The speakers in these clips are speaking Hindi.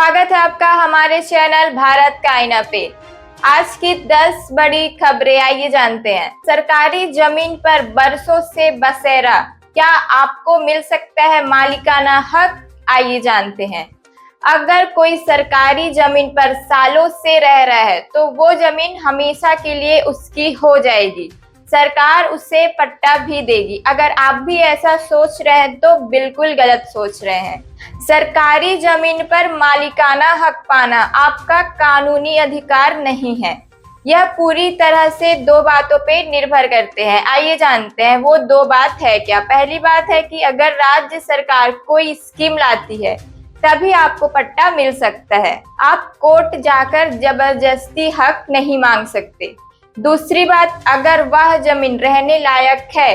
स्वागत है आपका हमारे चैनल भारत का आईना पे। आज की 10 बड़ी खबरें आइए जानते हैं। सरकारी जमीन पर बरसों से बसेरा, क्या आपको मिल सकता है मालिकाना हक? आइए जानते हैं। अगर कोई सरकारी जमीन पर सालों से रह रहा है तो वो जमीन हमेशा के लिए उसकी हो जाएगी। सरकार उसे पट्टा भी देगी। अगर आप भी ऐसा सोच रहे हैं तो बिल्कुल गलत सोच रहे हैं। सरकारी जमीन पर मालिकाना हक पाना आपका कानूनी अधिकार नहीं है। यह पूरी तरह से दो बातों पे निर्भर करते हैं। आइए जानते हैं वो दो बात है क्या। पहली बात है कि अगर राज्य सरकार कोई स्कीम लाती है तभी आपको पट्टा मिल सकता है। आप कोर्ट जाकर जबरदस्ती हक नहीं मांग सकते। दूसरी बात, अगर वह जमीन रहने लायक है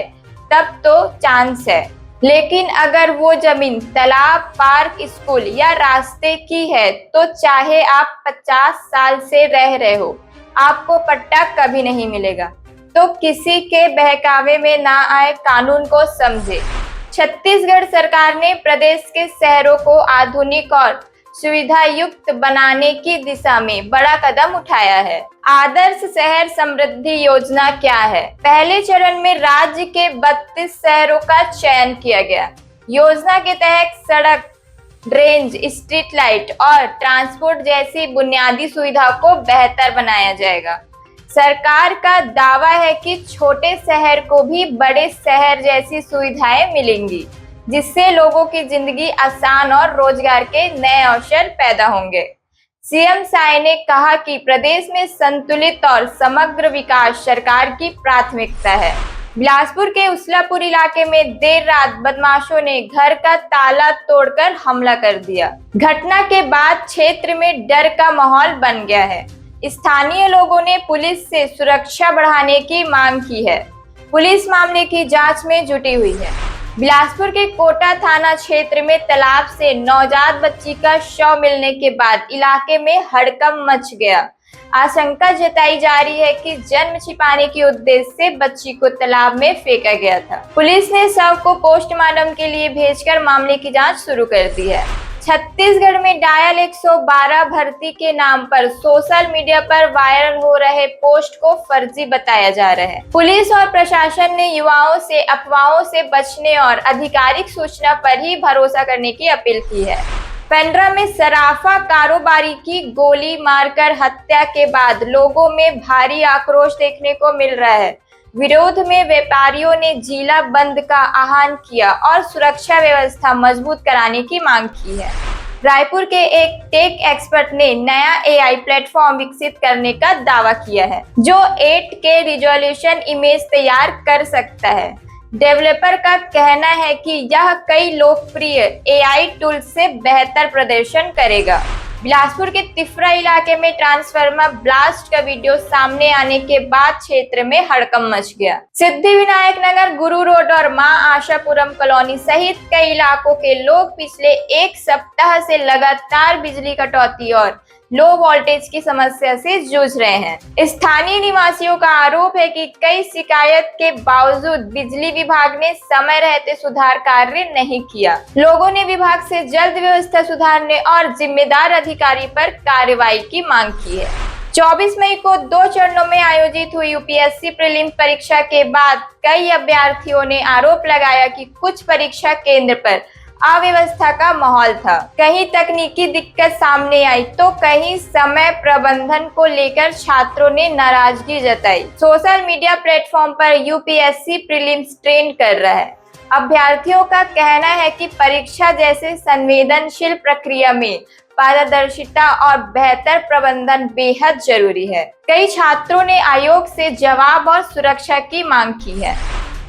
तब तो चांस है, लेकिन अगर वो जमीन तालाब, पार्क, स्कूल या रास्ते की है तो चाहे आप 50 साल से रह रहे हो, आपको पट्टा कभी नहीं मिलेगा। तो किसी के बहकावे में ना आए, कानून को समझे। छत्तीसगढ़ सरकार ने प्रदेश के शहरों को आधुनिक और सुविधा युक्त बनाने की दिशा में बड़ा कदम उठाया है। आदर्श शहर समृद्धि योजना क्या है? पहले चरण में राज्य के 32 शहरों का चयन किया गया। योजना के तहत सड़क, ड्रेनेज, स्ट्रीट लाइट और ट्रांसपोर्ट जैसी बुनियादी सुविधा को बेहतर बनाया जाएगा। सरकार का दावा है कि छोटे शहर को भी बड़े शहर जैसी सुविधाएं मिलेंगी, जिससे लोगों की जिंदगी आसान और रोजगार के नए अवसर पैदा होंगे। सीएम साय ने कहा कि प्रदेश में संतुलित और समग्र विकास सरकार की प्राथमिकता है। बिलासपुर के उसलापुर इलाके में देर रात बदमाशों ने घर का ताला तोड़कर हमला कर दिया। घटना के बाद क्षेत्र में डर का माहौल बन गया है। स्थानीय लोगों ने पुलिस से सुरक्षा बढ़ाने की मांग की है। पुलिस मामले की जांच में जुटी हुई है। बिलासपुर के कोटा थाना क्षेत्र में तालाब से नवजात बच्ची का शव मिलने के बाद इलाके में हड़कंप मच गया। आशंका जताई जा रही है कि जन्म छिपाने के उद्देश्य से बच्ची को तालाब में फेंका गया था। पुलिस ने शव को पोस्टमार्टम के लिए भेजकर मामले की जांच शुरू कर दी है। छत्तीसगढ़ में डायल 112 भर्ती के नाम पर सोशल मीडिया पर वायरल हो रहे पोस्ट को फर्जी बताया जा रहा है। पुलिस और प्रशासन ने युवाओं से अफवाहों से बचने और आधिकारिक सूचना पर ही भरोसा करने की अपील की है। पेंड्रा में सराफा कारोबारी की गोली मारकर हत्या के बाद लोगों में भारी आक्रोश देखने को मिल रहा है। विरोध में व्यापारियों ने जिला बंद का आह्वान किया और सुरक्षा व्यवस्था मजबूत कराने की मांग की है। रायपुर के एक टेक एक्सपर्ट ने नया एआई प्लेटफॉर्म विकसित करने का दावा किया है, जो 8K रिजोल्यूशन इमेज तैयार कर सकता है। डेवलपर का कहना है कि यह कई लोकप्रिय एआई टूल से बेहतर प्रदर्शन करेगा। बिलासपुर के तिफरा इलाके में ट्रांसफार्मर ब्लास्ट का वीडियो सामने आने के बाद क्षेत्र में हड़कंप मच गया। सिद्धिविनायक नगर, गुरु रोड और मां आशापुरम कॉलोनी सहित कई इलाकों के लोग पिछले एक सप्ताह से लगातार बिजली कटौती और लो वोल्टेज की समस्या से जूझ रहे हैं। स्थानीय निवासियों का आरोप है कि कई शिकायत के बावजूद बिजली विभाग ने समय रहते सुधार कार्य नहीं किया। लोगों ने विभाग से जल्द व्यवस्था सुधारने और जिम्मेदार अधिकारी पर कार्रवाई की मांग की है। 24 मई को 2 चरणों में आयोजित हुई यूपीएससी प्रीलिम्स परीक्षा के बाद कई अभ्यर्थियों ने आरोप लगाया कि कुछ परीक्षा केंद्र पर अव्यवस्था का माहौल था। कहीं तकनीकी दिक्कत सामने आई तो कहीं समय प्रबंधन को लेकर छात्रों ने नाराजगी जताई। सोशल मीडिया प्लेटफॉर्म पर यूपीएससी प्रीलिम्स ट्रेंड कर रहा है। अभ्यर्थियों का कहना है कि परीक्षा जैसे संवेदनशील प्रक्रिया में पारदर्शिता और बेहतर प्रबंधन बेहद जरूरी है। कई छात्रों ने आयोग से जवाब और सुरक्षा की मांग की है।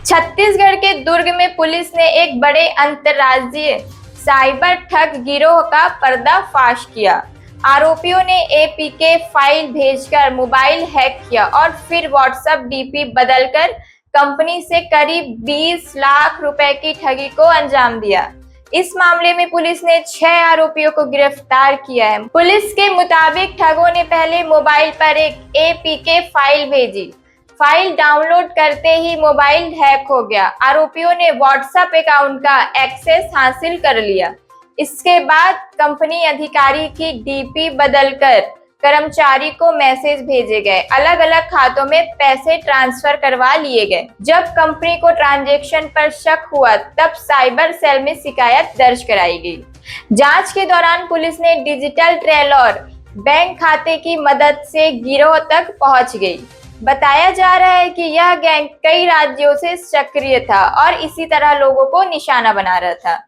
छत्तीसगढ़ के दुर्ग में पुलिस ने एक बड़े अंतर्राज्यीय साइबर ठग गिरोह का पर्दाफाश किया। आरोपियों ने एपीके फाइल भेजकर मोबाइल हैक किया और फिर व्हाट्सएप डीपी बदलकर कंपनी से करीब 20 लाख रुपए की ठगी को अंजाम दिया। इस मामले में पुलिस ने 6 आरोपियों को गिरफ्तार किया है। पुलिस के मुताबिक ठगों ने पहले मोबाइल पर एक एपीके फाइल भेजी। फाइल डाउनलोड करते ही मोबाइल हैक हो गया। आरोपियों ने व्हाट्सएप अकाउंट का एक्सेस हासिल कर लिया। इसके बाद कंपनी अधिकारी की डीपी बदलकर कर्मचारी को मैसेज भेजे गए, अलग अलग खातों में पैसे ट्रांसफर करवा लिए गए। जब कंपनी को ट्रांजैक्शन पर शक हुआ तब साइबर सेल में शिकायत दर्ज कराई गई। जांच के दौरान पुलिस ने डिजिटल ट्रेल और बैंक खाते की मदद से गिरोह तक पहुंच गई। बताया जा रहा है कि यह गैंग कई राज्यों से सक्रिय था और इसी तरह लोगों को निशाना बना रहा था।